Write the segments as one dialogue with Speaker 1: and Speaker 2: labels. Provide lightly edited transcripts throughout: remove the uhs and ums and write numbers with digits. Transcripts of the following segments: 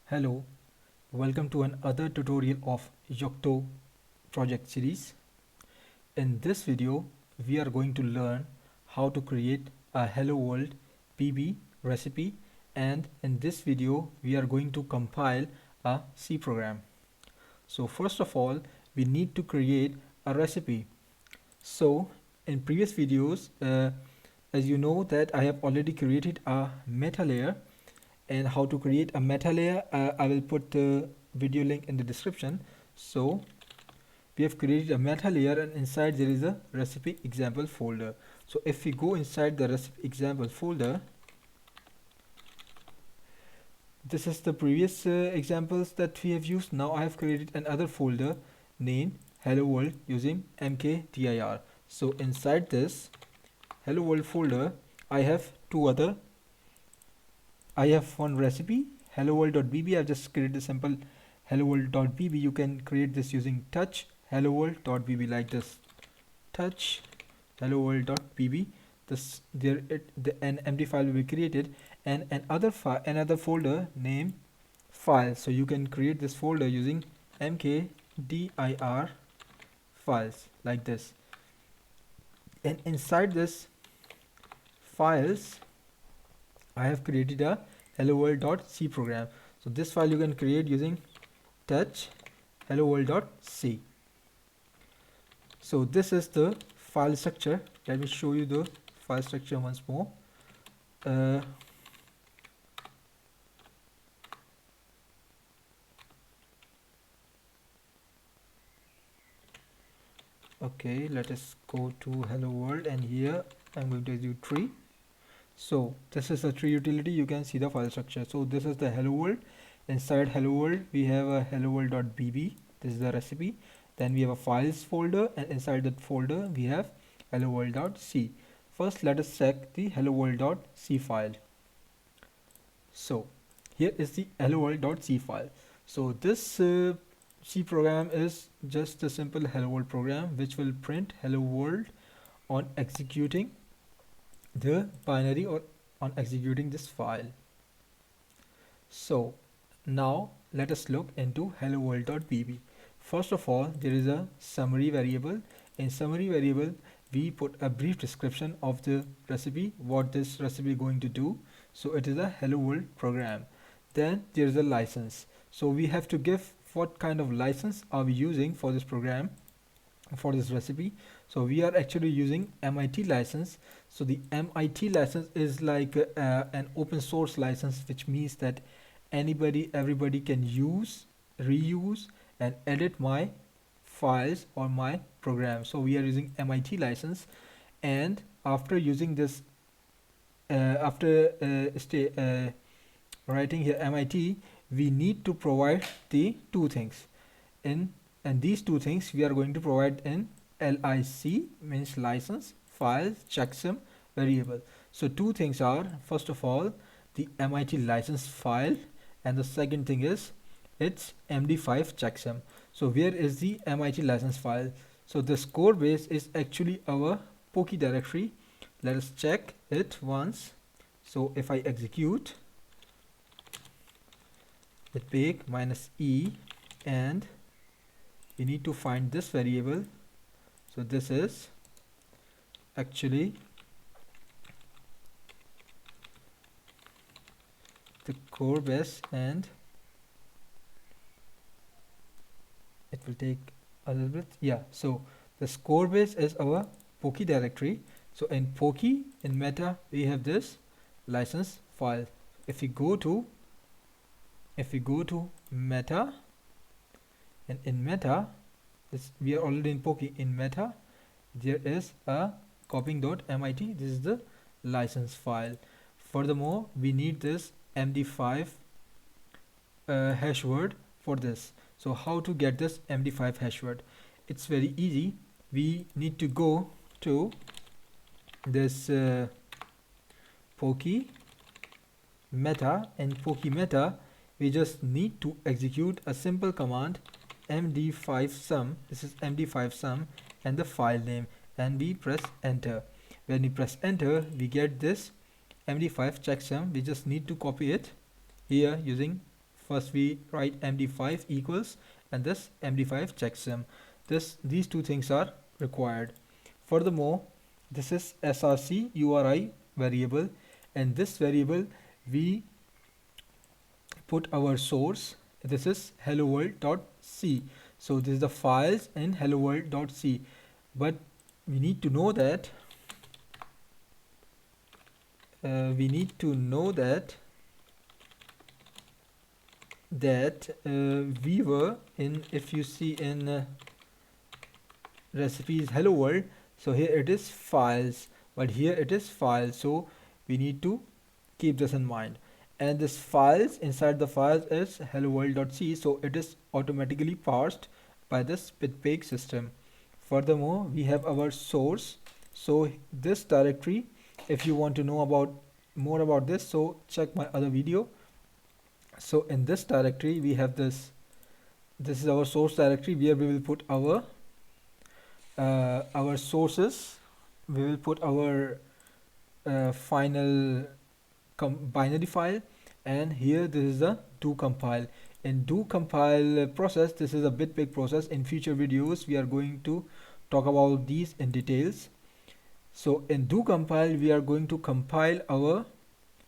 Speaker 1: Hello, welcome to another tutorial of Yocto project series. In this video, we are going to learn how to create a Hello World PB recipe, and in this video, we are going to compile a C program. So first of all, we need to create a recipe. So in previous videos, as you know that I have already created a meta layer, and how to create a meta layer, I will put the video link in the description. So we have created a meta layer, and inside there is a recipe example folder. So if we go inside the recipe example folder, this is the previous examples that we have used. Now I have created another folder named hello world using mkdir. So inside this hello world folder, I have one recipe, hello world.bb. I've just created a simple hello world.bb. You can create this using touch hello world.bb, like this, touch hello world.bb. This there an empty file will be created, and another folder named file. So you can create this folder using mkdir files, like this, and inside this files I have created a hello world.c program. So this file you can create using touch hello world.c. So this is the file structure. Let me show you the file structure once more. Okay, let us go to hello world, and here I'm going to do tree. So this is a tree utility. You can see the file structure. So this is the hello world. Inside hello world we have a hello world.bb. This is the recipe. Then we have a files folder, and inside that folder we have hello world.c. First let us check the hello world.c file. So here is the hello world.c file. So this C program is just a simple hello world program which will print hello world on executing the binary or on executing this file. So now let us look into hello world.bb. First of all, there is a summary variable. In summary variable we put a brief description of the recipe, what this recipe is going to do. So it is a hello world program. Then there is a license. So we have to give what kind of license are we using for this program, for this recipe. So we are actually using MIT license. So the MIT license is like an open source license, which means that everybody can use, reuse and edit my files or my program. So we are using MIT license, and after using this writing here MIT, we need to provide the two things in, and these two things we are going to provide in LIC, means license, files, checksum variable. So two things are, first of all, the MIT license file, and the second thing is it's MD5 checksum. So where is the MIT license file? So this core base is actually our Poky directory. Let us check it once. So if I execute with pig -e, and we need to find this variable. So this is actually the core base, and it will take a little bit. Yeah, so the core base is our Poky directory. So in Poky, in meta, we have this license file. If we go to meta, and in meta, we are already in Poky. In meta there is a copying.mit. this is the license file. Furthermore, we need this MD5 hash word for this. So how to get this MD5 hash word? It's very easy. We need to go to this Poky meta. In Poky meta we just need to execute a simple command md5 sum. This is md5 sum and the file name, and we press enter. When we press enter, we get this md5 checksum. We just need to copy it here using First we write md5 equals and this md5 checksum. These two things are required. Furthermore, this is src URI variable, and this variable we put our source. This is helloworld.c. So this is the files in helloworld.c, but we need to know that we were in, if you see in recipes hello world, so here it is files, but here it is files, so we need to keep this in mind. And this files, inside the files is hello world.c, so it is automatically parsed by this bitbake system. Furthermore, we have our source. So this directory, if you want to know about more about this, so check my other video. So in this directory we have this is our source directory, where we will put our sources. We will put our final binary file, and here this is the do compile. In do compile process, this is a big process. In future videos we are going to talk about these in details. So in do compile, we are going to compile our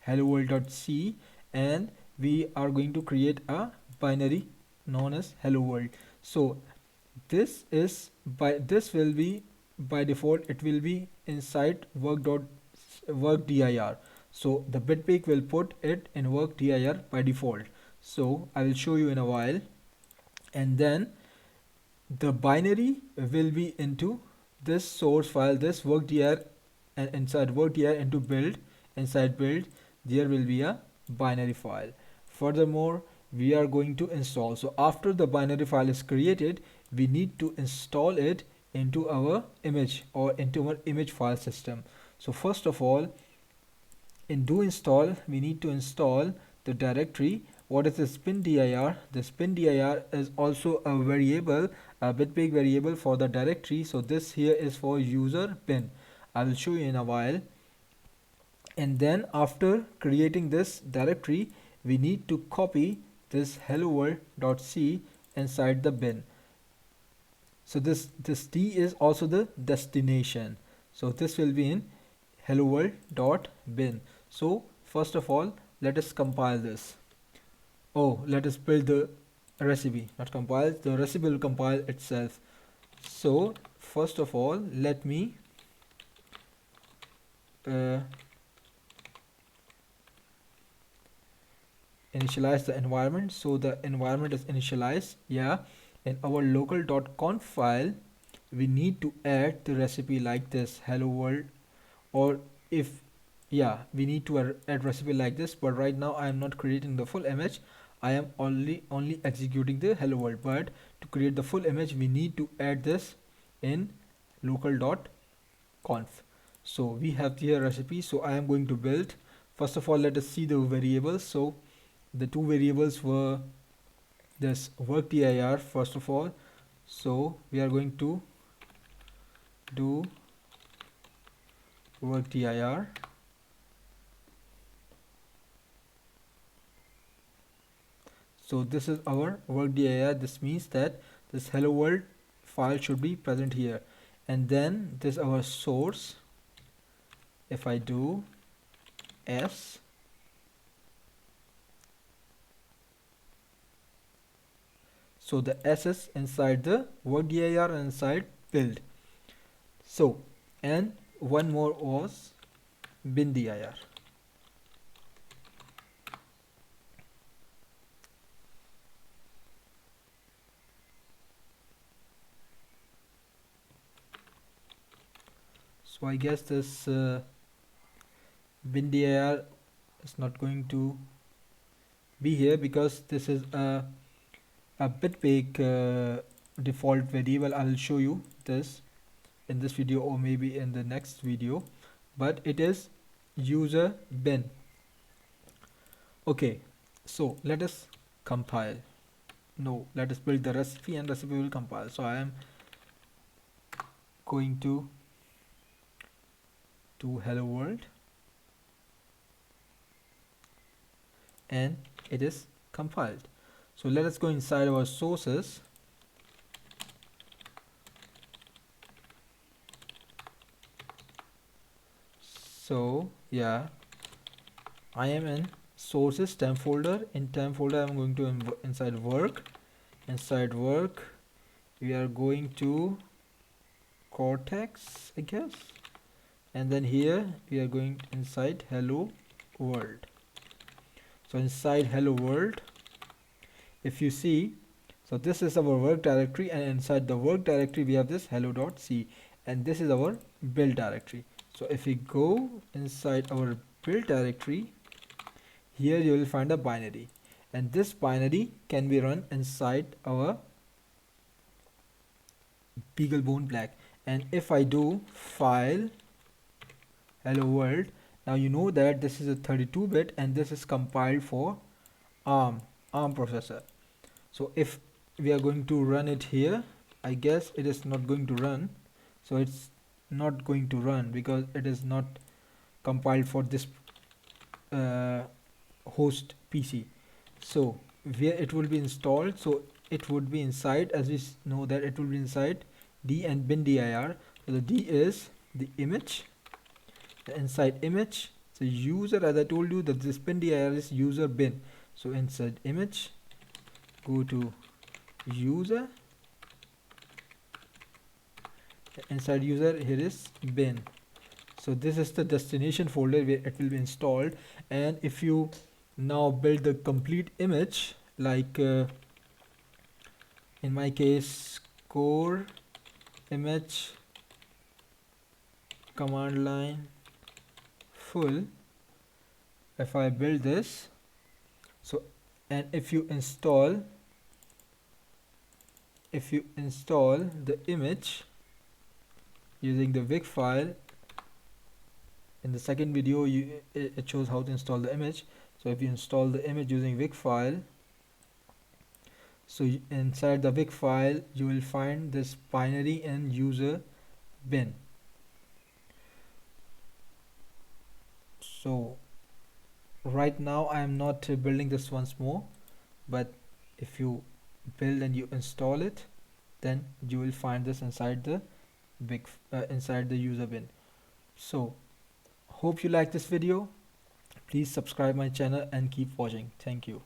Speaker 1: hello world.c, and we are going to create a binary known as hello world. So this will be by default, it will be inside work.dir. So the bitbake will put it in work.dir by default. So I will show you in a while. And then the binary will be into this source file, this work.dir, and inside work.dir into build, inside build there will be a binary file. Furthermore, we are going to install. So after the binary file is created, we need to install it into our image or into our image file system. So first of all, in do install, we need to install the directory. What is this bin dir? This bin dir is also a variable, a bitbake variable for the directory. So this here is for user bin. I will show you in a while. And then after creating this directory, we need to copy this hello world.c inside the bin. So this D is also the destination. So this will be in hello world.bin. So first of all, let us compile this. Oh, let us build the recipe, not compile. The recipe will compile itself. So first of all, let me initialize the environment. So the environment is initialized. Yeah, in our local.conf file we need to add the recipe like this, hello world, or if we need to add recipe like this. But right now I am not creating the full image, I am only executing the hello world. But to create the full image, we need to add this in local.conf. So we have here recipe. So I am going to build. First of all, let us see the variables. So the two variables were this work.dir first of all. So we are going to do work.dir. So this is our work.dir. This means that this hello world file should be present here. And then this our source. If I do s, so the s is inside the work.dir and inside build. So, and one more was bin dir. So I guess this bin dir is not going to be here because this is a bitbake default variable. I will show you this in this video or maybe in the next video, but it is user bin. Okay, so let us compile. No, let us build the recipe and recipe will compile. So I am going to hello world and it is compiled. So let us go inside our sources. So yeah, I am in sources temp folder. In temp folder I'm going to inside work. Inside work we are going to Cortex, I guess, and then here we are going inside hello world. So inside hello world, if you see, so this is our work directory, and inside the work directory we have this hello.c, and this is our build directory. So if we go inside our build directory, here you will find a binary, and this binary can be run inside our Beaglebone Black. And if I do file hello world, now you know that this is a 32-bit and this is compiled for ARM processor. So if we are going to run it here, I guess it is not going to run. So it's not going to run because it is not compiled for this host PC. So where it will be installed, so it would be inside, as we know that it will be inside D and bin dir. So the D is the image, the inside image. So user, as I told you, that this bin dir is user bin. So inside image, go to user, inside user here is bin. So this is the destination folder where it will be installed. And if you now build the complete image, like in my case core image command line full, if I build this, so, and if you install the image using the WIG file, in the second video it shows how to install the image. So if you install the image using WIG file, so inside the WIG file you will find this binary in user bin. So right now I am not building this once more, but if you build and you install it, then you will find this inside the inside the user bin. So hope you like this video. Please subscribe my channel and keep watching. Thank you.